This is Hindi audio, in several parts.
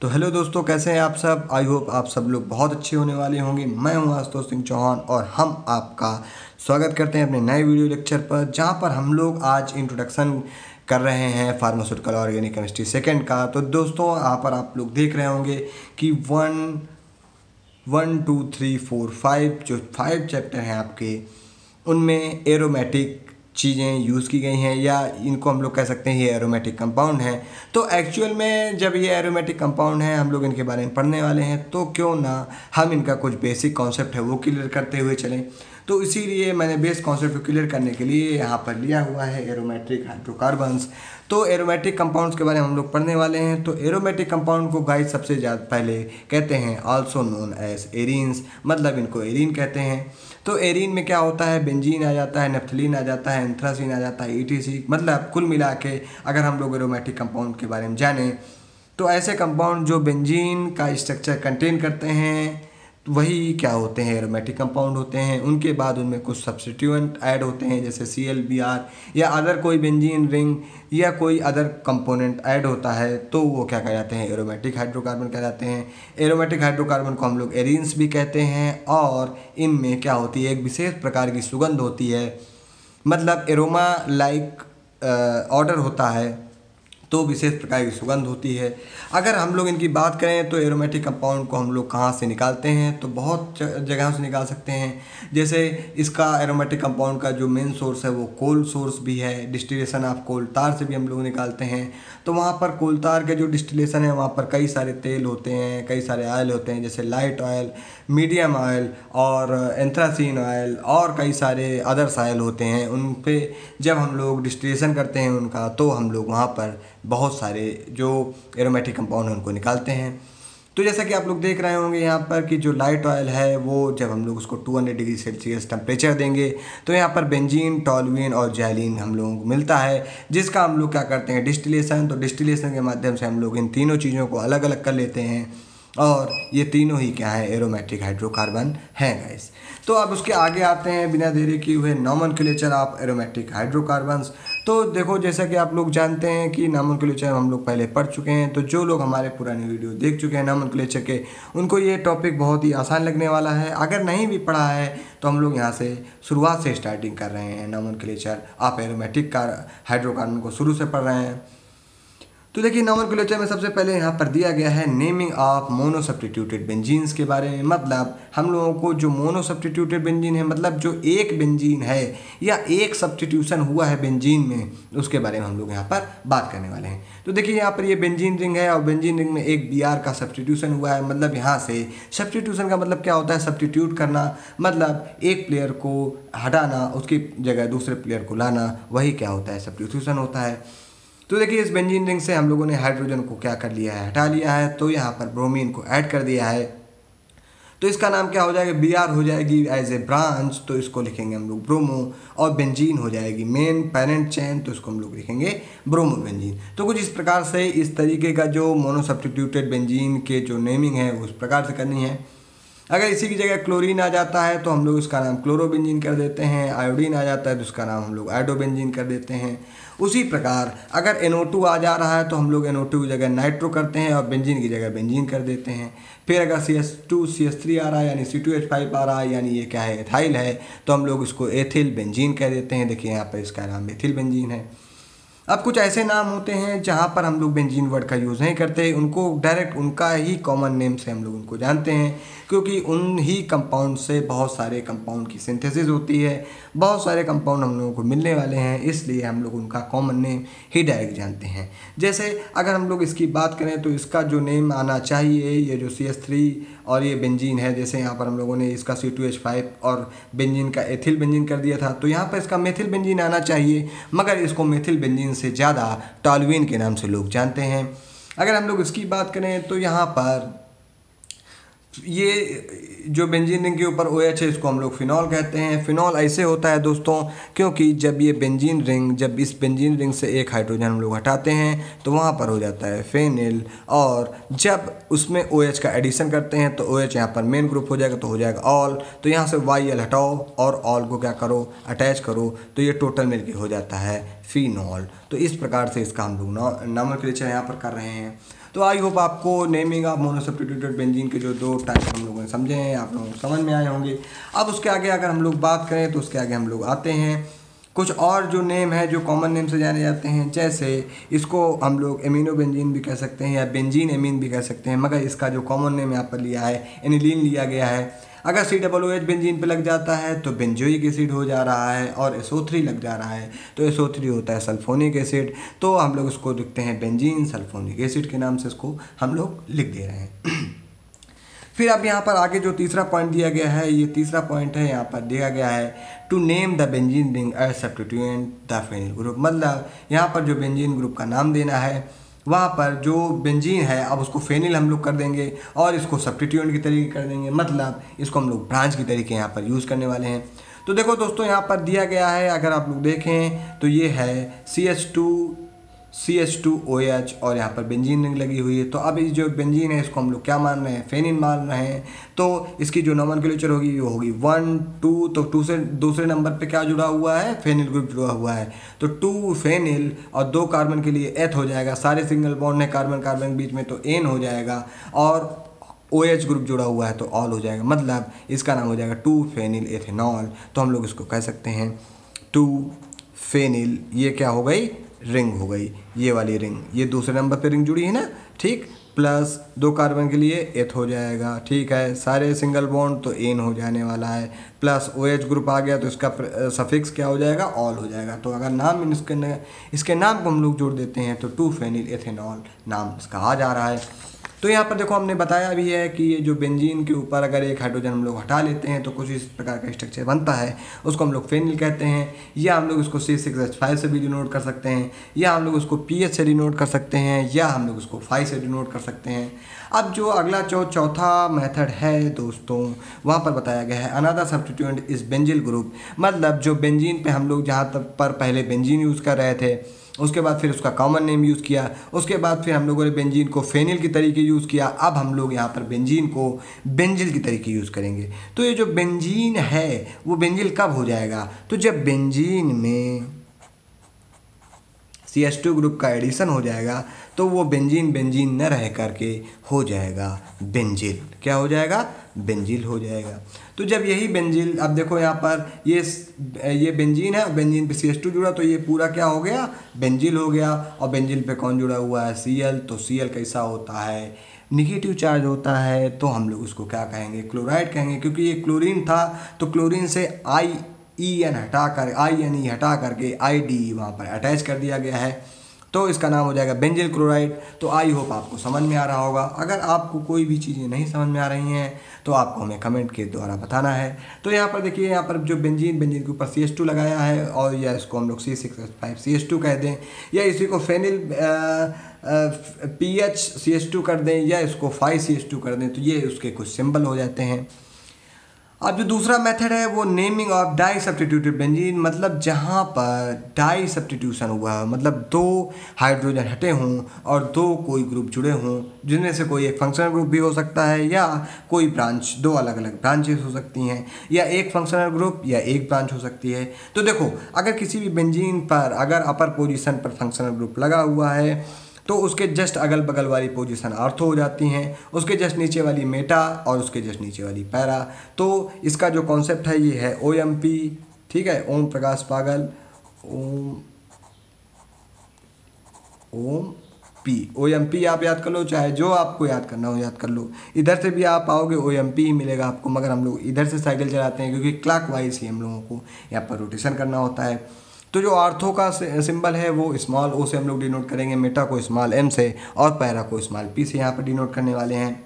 तो हेलो दोस्तों, कैसे हैं आप सब। आई होप आप सब लोग बहुत अच्छे होने वाले होंगे। मैं हूं आशुतोष सिंह चौहान और हम आपका स्वागत करते हैं अपने नए वीडियो लेक्चर पर, जहां पर हम लोग आज इंट्रोडक्शन कर रहे हैं फार्मास्यूटिकल ऑर्गेनिक केमिस्ट्री सेकेंड का। तो दोस्तों यहाँ पर आप लोग देख रहे होंगे कि 1, 2, 3, 4, 5 जो 5 चैप्टर हैं आपके, उनमें एरोमेटिक चीज़ें यूज़ की गई हैं, या इनको हम लोग कह सकते हैं ये एरोमेटिक कंपाउंड हैं। तो एक्चुअल में जब ये एरोमेटिक कंपाउंड हैं, हम लोग इनके बारे में पढ़ने वाले हैं, तो क्यों ना हम इनका कुछ बेसिक कॉन्सेप्ट है वो क्लियर करते हुए चलें। तो इसीलिए मैंने बेस कॉन्सेप्ट को क्लियर करने के लिए यहाँ पर लिया हुआ है एरोमेटिक हाइड्रोकार्बन्स। तो एरोमेटिक कंपाउंड्स के बारे में हम लोग पढ़ने वाले हैं। तो एरोमेटिक कंपाउंड को गाइस सबसे ज़्यादा पहले कहते हैं आल्सो नोन एज एरीन्स, मतलब इनको एरीन कहते हैं। तो एरीन में क्या होता है, बेंजीन आ जाता है, नेफ्थलीन आ जाता है, एंथ्रासीन आ जाता है, ईटीसी। मतलब कुल मिला के अगर हम लोग एरोमेटिक कंपाउंड के बारे में जानें तो ऐसे कंपाउंड जो बेंजीन का स्ट्रक्चर कंटेन करते हैं वही क्या होते हैं, एरोमेटिक कंपाउंड होते हैं। उनके बाद उनमें कुछ सब्स्टिट्यूएंट ऐड होते हैं, जैसे ClBr या अदर कोई बेंजीन रिंग या कोई अदर कंपोनेंट ऐड होता है, तो वो क्या कहलाते हैं, एरोमेटिक हाइड्रोकार्बन कहलाते हैं। एरोमेटिक हाइड्रोकार्बन को हम लोग एरीन्स भी कहते हैं। और इनमें क्या होती है, एक विशेष प्रकार की सुगंध होती है, मतलब एरोमा लाइक ऑर्डर होता है, तो विशेष प्रकार की सुगंध होती है। अगर हम लोग इनकी बात करें तो एरोमेटिक कंपाउंड को हम लोग कहाँ से निकालते हैं, तो बहुत जगहों से निकाल सकते हैं। जैसे इसका एरोमेटिक कंपाउंड का जो मेन सोर्स है वो कोल सोर्स भी है। डिस्टिलेशन ऑफ कोल तार से भी हम लोग निकालते हैं। तो वहाँ पर कोल तार के जो डिस्टिलेशन है वहाँ पर कई सारे तेल होते हैं, कई सारे ऑयल होते हैं, जैसे लाइट ऑयल, मीडियम ऑयल और एंथ्रासीन ऑयल और कई सारे अदर्स ऑयल होते हैं। उन पे जब हम लोग डिस्टिलेशन करते हैं उनका, तो हम लोग वहाँ पर बहुत सारे जो एरोमेटिक कंपाउंड हैं उनको निकालते हैं। तो जैसा कि आप लोग देख रहे होंगे यहाँ पर कि जो लाइट ऑयल है वो जब हम लोग उसको 200 डिग्री सेल्सियस टेम्परेचर देंगे तो यहाँ पर बेंजीन, टॉल्यूइन और जैलीन हम लोगों को मिलता है, जिसका हम लोग क्या करते हैं, डिस्टिलेशन। तो डिस्टिलेशन के माध्यम से हम लोग इन तीनों चीज़ों को अलग अलग कर लेते हैं और ये तीनों ही क्या है, एरोमेटिक हाइड्रोकार्बन हैं गाइस। तो अब उसके आगे आते हैं बिना देरी किए हुए नॉमेनक्लेचर ऑफ एरोमेटिक हाइड्रोकार्बन्स। तो देखो, जैसा कि आप लोग जानते हैं कि नॉमेनक्लेचर हम लोग पहले पढ़ चुके हैं। तो जो लोग हमारे पुराने वीडियो देख चुके हैं नॉमेनक्लेचर के, उनको ये टॉपिक बहुत ही आसान लगने वाला है। अगर नहीं भी पढ़ा है तो हम लोग यहाँ से शुरुआत से स्टार्टिंग कर रहे हैं। नॉमेनक्लेचर ऑफ एरोमेटिक हाइड्रोकार्बन को शुरू से पढ़ रहे हैं। तो देखिए, नॉमेनक्लेचर में सबसे पहले यहाँ पर दिया गया है naming of mono substituted benzenes के बारे में। मतलब हम लोगों को जो मोनो सब्स्टिट्यूटेड बेंजीन है, मतलब जो एक बेंजीन है या एक सब्स्टिट्यूशन हुआ है बेंजीन में, उसके बारे में हम लोग यहाँ पर बात करने वाले हैं। तो देखिए, यहाँ पर ये बेंजीन रिंग है और बेंजीन रिंग में एक Br का सब्स्टिट्यूशन हुआ है। मतलब यहाँ से सब्स्टिट्यूशन का मतलब क्या होता है, सब्स्टिट्यूट करना, मतलब एक प्लेयर को हटाना, उसकी जगह दूसरे प्लेयर को लाना, वही क्या होता है, सब्स्टिट्यूशन होता है। तो देखिए, इस बेंजीन रिंग से हम लोगों ने हाइड्रोजन को क्या कर लिया है, हटा लिया है। तो यहाँ पर ब्रोमीन को ऐड कर दिया है। तो इसका नाम क्या हो जाएगा, Br हो जाएगी एज ए ब्रांच, तो इसको लिखेंगे हम लोग ब्रोमो। और बेंजीन हो जाएगी मेन पेरेंट चेन, तो इसको हम लोग लिखेंगे ब्रोमो बेंजीन। तो कुछ इस प्रकार से इस तरीके का जो मोनो सब्स्टिट्यूटेड बेंजीन के जो नेमिंग है उस प्रकार से करनी है। अगर इसी की जगह क्लोरीन आ जाता है तो हम लोग इसका नाम क्लोरोबेंजीन कर देते हैं। आयोडीन आ जाता है तो इसका नाम हम लोग आयोडोबेंजीन कर देते हैं। उसी प्रकार अगर NO2 आ जा रहा है तो हम लोग NO2 की जगह नाइट्रो करते हैं और बेंजीन की जगह बेंजीन कर देते हैं। फिर अगर CH2 CH3 आ रहा है यानी C2H5 आ रहा है, यानी ये क्या है, एथाइल है, तो हम लोग इसको एथिल बेंजीन कह देते हैं। देखिए, यहाँ पर इसका नाम एथिल बेंजीन है। अब कुछ ऐसे नाम होते हैं जहाँ पर हम लोग बेंजीन वर्ड का यूज़ नहीं करते, उनको डायरेक्ट उनका ही कॉमन नेम से हम लोग उनको जानते हैं, क्योंकि उन ही कंपाउंड से बहुत सारे कंपाउंड की सिंथेसिस होती है, बहुत सारे कंपाउंड हम लोगों को मिलने वाले हैं, इसलिए हम लोग उनका कॉमन नेम ही डायरेक्ट जानते हैं। जैसे अगर हम लोग इसकी बात करें तो इसका जो नेम आना चाहिए, ये जो CH3 और ये बेंजीन है, जैसे यहाँ पर हम लोगों ने इसका C2H5 और बेंजीन का एथिल बेंजीन कर दिया था, तो यहाँ पर इसका मेथिल बेंजीन आना चाहिए, मगर इसको मेथिल बेंजीन से ज़्यादा टॉल्यूइन के नाम से लोग जानते हैं। अगर हम लोग इसकी बात करें तो यहाँ पर ये जो बेंजीन रिंग के ऊपर OH है, इसको हम लोग फिनॉल कहते हैं। फिनॉल ऐसे होता है दोस्तों, क्योंकि जब ये बेंजीन रिंग, जब इस बेंजीन रिंग से एक हाइड्रोजन हम लोग हटाते हैं तो वहाँ पर हो जाता है फेनिल, और जब उसमें OH का एडिशन करते हैं तो OH यहाँ पर मेन ग्रुप हो जाएगा, तो हो जाएगा ऑल। तो यहाँ से YL हटाओ और ऑल को क्या करो, अटैच करो, तो ये टोटल मिलके हो जाता है फिनॉल। तो इस प्रकार से इसका हम लोग नॉमेनक्लेचर यहाँ पर कर रहे हैं। तो आई होप आपको नेमिंग ऑफ मोनोसब्स्टिट्यूटेड बेंजीन के जो 2 टाइप हम लोगों ने समझे हैं, आप लोगों को समझ में आए होंगे। अब उसके आगे अगर हम लोग बात करें तो उसके आगे हम लोग आते हैं कुछ और जो नेम है जो कॉमन नेम से जाने जाते हैं, जैसे इसको हम लोग एमिनो बेंजीन भी कह सकते हैं या बेंजीन एमीन भी कह सकते हैं, मगर इसका जो कॉमन नेम यहाँ पर लिया है एनिलीन लिया गया है। अगर COOH बेंजीन पे लग जाता है तो बेंजोइक एसिड हो जा रहा है, और SO3 लग जा रहा है तो SO3 होता है सल्फोनिक एसिड। तो हम लोग इसको लिखते हैं बेंजीन सल्फोनिक एसिड के नाम से इसको हम लोग लिख दे रहे हैं। फिर अब यहाँ पर आगे जो तीसरा पॉइंट दिया गया है, ये तीसरा पॉइंट है, यहाँ पर दिया गया है to name the benzene ring as substituent the phenyl group. मतलब यहाँ पर जो बेंजीन ग्रुप का नाम देना है, वहाँ पर जो बेंजीन है अब उसको फेनिल हम लोग कर देंगे और इसको सब्स्टिट्यूएंट की तरीके कर देंगे, मतलब इसको हम लोग ब्रांच की तरीके यहाँ पर यूज़ करने वाले हैं। तो देखो दोस्तों, यहाँ पर दिया गया है, अगर आप लोग देखें तो ये है CH2OH और यहाँ पर बेंजीन रिंग लगी हुई है। तो अब ये जो बेंजीन है इसको हम लोग क्या मान रहे हैं, फेनिल मान रहे हैं। तो इसकी जो नोमेनक्लेचर होगी वो होगी 1 2, तो 2 से दूसरे नंबर पे क्या जुड़ा हुआ है, फेनिल ग्रुप जुड़ा हुआ है। तो 2 फेनिल और 2 कार्बन के लिए एथ हो जाएगा, सारे सिंगल बॉन्ड है कार्बन कार्बन के बीच में तो एन हो जाएगा, और OH ग्रुप जुड़ा हुआ है तो ऑल हो जाएगा, मतलब इसका नाम हो जाएगा 2 फेनिल एथेनॉल। तो हम लोग इसको कह सकते हैं 2 फेनिल, ये क्या हो गई, रिंग हो गई, ये वाली रिंग, ये दूसरे नंबर पे रिंग जुड़ी है ना, ठीक, प्लस 2 कार्बन के लिए एथ हो जाएगा, ठीक है, सारे सिंगल बॉन्ड तो एन हो जाने वाला है, प्लस OH ग्रुप आ गया तो इसका सफिक्स क्या हो जाएगा, ऑल हो जाएगा। तो अगर नाम इसके नाम को हम लोग जोड़ देते हैं तो 2 फेनिल एथेनॉल नाम इसका आ जा रहा है। तो यहाँ पर देखो हमने बताया भी है कि ये जो बेंजीन के ऊपर अगर एक हाइड्रोजन हम लोग हटा लेते हैं तो कुछ इस प्रकार का स्ट्रक्चर बनता है, उसको हम लोग फेनिल कहते हैं, या हम लोग इसको C6H5 से भी डिनोट कर सकते हैं, या हम लोग उसको PH से डिनोट कर सकते हैं, या हम लोग उसको 5 से डिनोट कर सकते हैं। अब जो अगला चौथा मेथड है दोस्तों, वहाँ पर बताया गया है अनदर सब्स्टिट्यूएंट इस बेंजिल ग्रुप। मतलब जो बेंजीन पे हम लोग जहाँ तक पर पहले बेंजीन यूज़ कर रहे थे, उसके बाद फिर उसका कॉमन नेम यूज़ किया, उसके बाद फिर हम लोगों ने बेंजीन को फेनिल की तरीके यूज़ किया, अब हम लोग यहाँ पर बेंजीन को बेंजिल की तरीके यूज़ करेंगे। तो ये जो बेंजीन है वो बेंजिल कब हो जाएगा, तो जब बेंजीन में CH2 ग्रुप का एडिशन हो जाएगा तो वो बेंजीन न रह करके हो जाएगा बेंजिल। क्या हो जाएगा, बेंजिल हो जाएगा। तो जब यही बेंजिल, अब देखो यहाँ पर ये बेंजीन है, बेंजीन पे CH2 जुड़ा तो ये पूरा क्या हो गया, बेंजिल हो गया। और बेंजिल पे कौन जुड़ा हुआ है, Cl। तो Cl कैसा होता है, निगेटिव चार्ज होता है, तो हम लोग उसको क्या कहेंगे, क्लोराइड कहेंगे। क्योंकि ये क्लोरीन था तो क्लोरीन से IEN हटा करके ID वहाँ पर अटैच कर दिया गया है, तो इसका नाम हो जाएगा बेंजिल क्लोराइड। तो आई होप आपको समझ में आ रहा होगा। अगर आपको कोई भी चीज़ें नहीं समझ में आ रही हैं तो आपको हमें कमेंट के द्वारा बताना है। तो यहाँ पर देखिए, यहाँ पर जो बेंजीन के ऊपर CH2 लगाया है, और या इसको हम लोग C6H5 CH2 कह दें, या इसी को फेनिल PH CH2 कर दें, या इसको 5 CH2 कर दें, तो ये उसके कुछ सिंबल हो जाते हैं। अब जो दूसरा मेथड है वो naming of di substituted benzene. मतलब जहाँ पर डाई सब्स्टिट्यूशन हुआ, मतलब 2 हाइड्रोजन हटे हों और 2 कोई ग्रुप जुड़े हों, जिनमें से कोई एक फंक्शनल ग्रुप भी हो सकता है, या कोई ब्रांच, 2 अलग अलग ब्रांचेस हो सकती हैं, या एक फंक्शनल ग्रुप या एक ब्रांच हो सकती है। तो देखो, अगर किसी भी बेंजीन पर अगर अपर पोजीशन पर फंक्शनल ग्रुप लगा हुआ है तो उसके जस्ट अगल बगल वाली पोजीशन आर्थो हो जाती हैं, उसके जस्ट नीचे वाली मेटा और उसके जस्ट नीचे वाली पैरा। तो इसका जो कॉन्सेप्ट है ये है OMP, ठीक है, ओम प्रकाश पागल, OMP आप याद कर लो, चाहे जो आपको याद करना हो याद कर लो। इधर से भी आप आओगे OMP ही मिलेगा आपको, मगर हम लोग इधर से साइकिल चलाते हैं क्योंकि क्लॉक वाइज ही हम लोगों को यहाँ पर रोटेशन करना होता है। तो जो आर्थो का सिंबल है वो स्मॉल O से हम लोग डिनोट करेंगे, मेटा को स्मॉल m से, और पैरा को स्मॉल p से यहाँ पर डिनोट करने वाले हैं।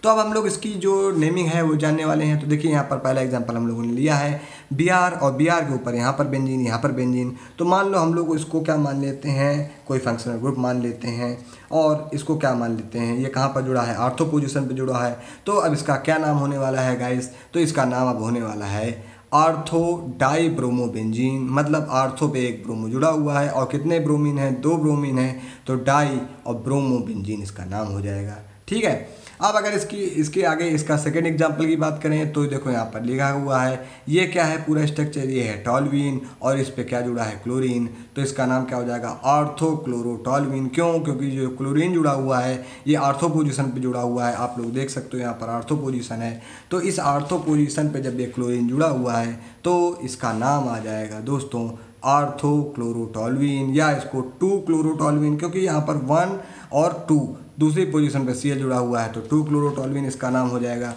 तो अब हम लोग इसकी जो नेमिंग है वो जानने वाले हैं। तो देखिए, यहाँ पर पहला एग्जांपल हम लोगों ने लिया है Br, और Br के ऊपर यहाँ पर बेंजीन, यहाँ पर बेंजीन। तो मान लो हम लोग इसको क्या मान लेते हैं, कोई फंक्शनल ग्रुप मान लेते हैं, और इसको क्या मान लेते हैं, ये कहाँ पर जुड़ा है, आर्थो पोजीशन पर जुड़ा है। तो अब इसका क्या नाम होने वाला है गाइस, तो इसका नाम अब होने वाला है आर्थो डाई ब्रोमो बेंजीन। मतलब आर्थो पे एक ब्रोमो जुड़ा हुआ है, और कितने ब्रोमीन हैं, 2 ब्रोमीन हैं, तो डाई और ब्रोमो बेंजीन इसका नाम हो जाएगा। ठीक है। अब अगर इसके आगे इसका सेकेंड एग्जाम्पल की बात करें तो देखो यहाँ पर लिखा हुआ है, ये क्या है पूरा स्ट्रक्चर, ये है टॉल्यूइन और इस पे क्या जुड़ा है क्लोरीन, तो इसका नाम क्या हो जाएगा ऑर्थोक्लोरोटॉल्यूइन। क्यों? क्योंकि जो क्लोरीन जुड़ा हुआ है ये आर्थो पोजीशन पे जुड़ा हुआ है, आप लोग देख सकते हो यहाँ पर आर्थो पोजीशन है, तो इस आर्थो पोजीशन पे जब ये क्लोरीन जुड़ा हुआ है तो इसका नाम आ जाएगा दोस्तों ऑर्थोक्लोरोटॉल्यूइन, या इसको 2-क्लोरोटॉल्यूइन, क्योंकि यहाँ पर 1 और 2 दूसरी पोजीशन पे Cl जुड़ा हुआ है तो 2-क्लोरोटॉल्यूइन इसका नाम हो जाएगा।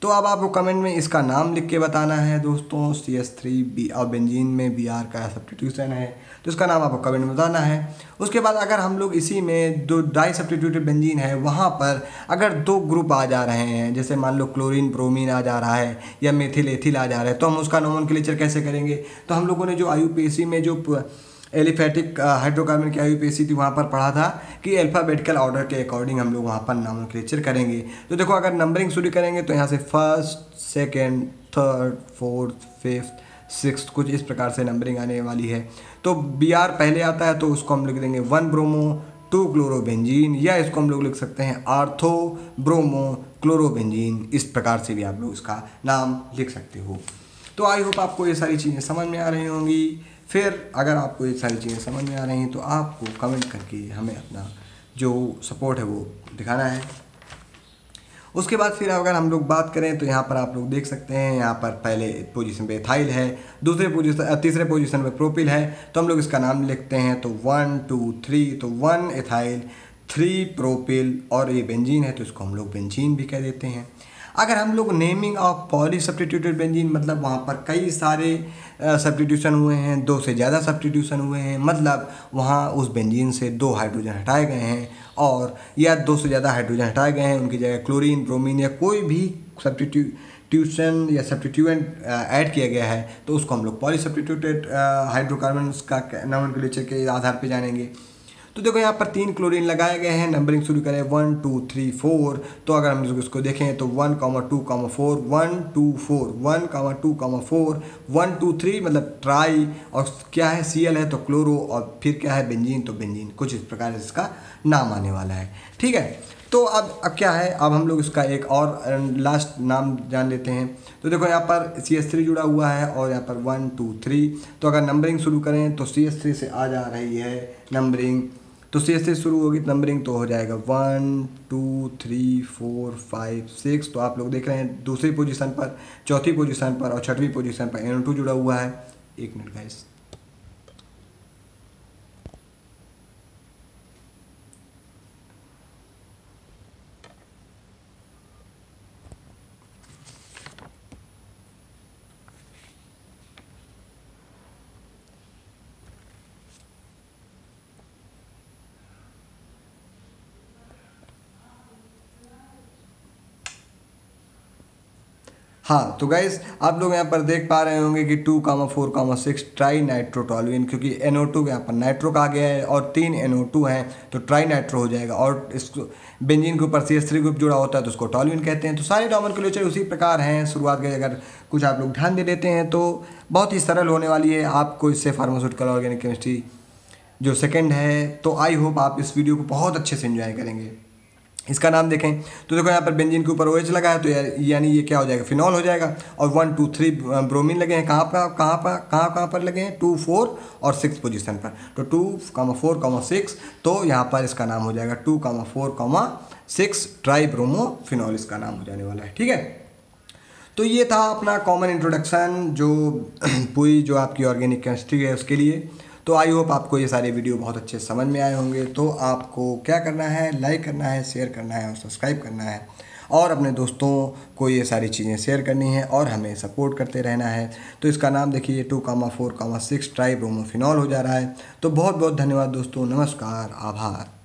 तो अब आपको कमेंट में इसका नाम लिख के बताना है दोस्तों। CH3 और बेंजीन में Br का सब्स्टिट्यूशन है तो इसका नाम आपको कमेंट में बताना है। उसके बाद अगर हम लोग इसी में दो डाई सब्स्टिट्यूटेड बेंजीन है वहाँ पर अगर 2 ग्रुप आ जा रहे हैं, जैसे मान लो क्लोरीन ब्रोमीन आ जा रहा है या मेथिल एथिल आ जा रहा है, तो हम उसका नोमेनक्लेचर कैसे करेंगे? तो हम लोगों ने जो IUPAC में जो एलिफेटिक हाइड्रोकार्बन की IUPAC थी वहाँ पर पढ़ा था कि अल्फ़ाबेटिकल ऑर्डर के अकॉर्डिंग हम लोग वहाँ पर नोमेनक्लेचर करेंगे। तो देखो अगर नंबरिंग शुरू करेंगे तो यहाँ से 1st, 2nd, 3rd, 4th, 5th, 6th कुछ इस प्रकार से नंबरिंग आने वाली है। तो Br पहले आता है तो उसको हम लिख देंगे 1 ब्रोमो 2 क्लोरोबेंजीन, या इसको हम लोग लिख सकते हैं आर्थो ब्रोमो क्लोरोबेंजीन, इस प्रकार से भी आप लोग इसका नाम लिख सकते हो। तो आई होप आपको ये सारी चीज़ें समझ में आ रही होंगी। फिर अगर आपको ये सारी चीज़ें समझ में आ रही हैं तो आपको कमेंट करके हमें अपना जो सपोर्ट है वो दिखाना है। उसके बाद फिर अगर हम लोग बात करें तो यहाँ पर आप लोग देख सकते हैं, यहाँ पर पहले पोजीशन पे एथाइल है, तीसरे पोजीशन पे प्रोपिल है, तो हम लोग इसका नाम लिखते हैं तो 1 2 3, तो 1 एथाइल 3 प्रोपिल और ये बेंजीन है तो इसको हम लोग बेंजीन भी कह देते हैं। अगर हम लोग naming of poly substituted benzene, मतलब वहाँ पर कई सारे सब्स्टिट्यूशन हुए हैं, 2 से ज़्यादा सब्स्टिट्यूशन हुए हैं, मतलब वहाँ उस बेंजीन से 2 हाइड्रोजन हटाए गए हैं और या 2 से ज़्यादा हाइड्रोजन हटाए गए हैं, उनकी जगह क्लोरीन ब्रोमीन या कोई भी सब्स्टिट्यूशन या सब्स्टिट्यूएंट ऐड किया गया है तो उसको हम लोग पॉली सब्स्टिट्यूटेड हाइड्रोकार्बन्स का नोमेनक्लेचर के आधार पर जानेंगे। तो देखो यहाँ पर 3 क्लोरीन लगाए गए हैं, नंबरिंग शुरू करें 1 2 3 4, तो अगर हम इसको देखें तो 1 2 4 1 2 4 1 2 4 1 2 3 मतलब ट्राई, और क्या है Cl है तो क्लोरो, और फिर क्या है बेंजीन तो बेंजीन, कुछ इस प्रकार से इसका नाम आने वाला है। ठीक है, तो अब क्या है, अब हम लोग इसका एक और लास्ट नाम जान लेते हैं। तो देखो यहाँ पर CH3 जुड़ा हुआ है और यहाँ पर 1 2 3, तो अगर नंबरिंग शुरू करें तो CH3 से आ जा रही है नंबरिंग, तो CH से शुरू होगी नंबरिंग तो हो जाएगा 1 2 3 4 5 6, तो आप लोग देख रहे हैं दूसरी पोजीशन पर, चौथी पोजीशन पर और छठवीं पोजीशन पर NO2 जुड़ा हुआ है। एक मिनट गाइस, हाँ तो गाइस आप लोग यहाँ पर देख पा रहे होंगे कि 2 4 6 ट्राई नाइट्रोटॉल्यूइन, क्योंकि NO2 यहाँ पर नाइट्रो कहा गया है और 3 NO2 हैं तो ट्राई नाइट्रो हो जाएगा, और इसको बेंजीन के ऊपर CH3 ग्रुप जुड़ा होता है तो उसको टॉल्यूइन कहते हैं। तो सारे नोमेनक्लेचर उसी प्रकार हैं शुरुआत के, अगर कुछ आप लोग ध्यान दे देते हैं तो बहुत ही सरल होने वाली है आपको इससे फार्मास्यूटिकल ऑर्गेनिक केमिस्ट्री जो सेकेंड है। तो आई होप आप इस वीडियो को बहुत अच्छे से एंजॉय करेंगे। इसका नाम देखें तो देखो यहाँ पर बेंजीन के ऊपर OH लगा है तो यानी ये क्या हो जाएगा, फिनॉल हो जाएगा, और 1 2 3 ब्रोमीन लगे हैं, कहाँ पर लगे हैं 2 4 और 6 पोजीशन पर, तो 2 4 6, तो यहाँ पर इसका नाम हो जाएगा 2 4 6 ट्राई ब्रोमो फिनॉल, इसका नाम हो जाने वाला है। ठीक है, तो ये था अपना कॉमन इंट्रोडक्शन जो पूरी जो आपकी ऑर्गेनिक केमिस्ट्री है उसके लिए। तो आई होप आपको ये सारे वीडियो बहुत अच्छे समझ में आए होंगे। तो आपको क्या करना है, लाइक करना है, शेयर करना है और सब्सक्राइब करना है, और अपने दोस्तों को ये सारी चीज़ें शेयर करनी है और हमें सपोर्ट करते रहना है। तो इसका नाम देखिए 2 4 6 ट्राई ब्रोमोफिनॉल हो जा रहा है। तो बहुत बहुत धन्यवाद दोस्तों, नमस्कार, आभार।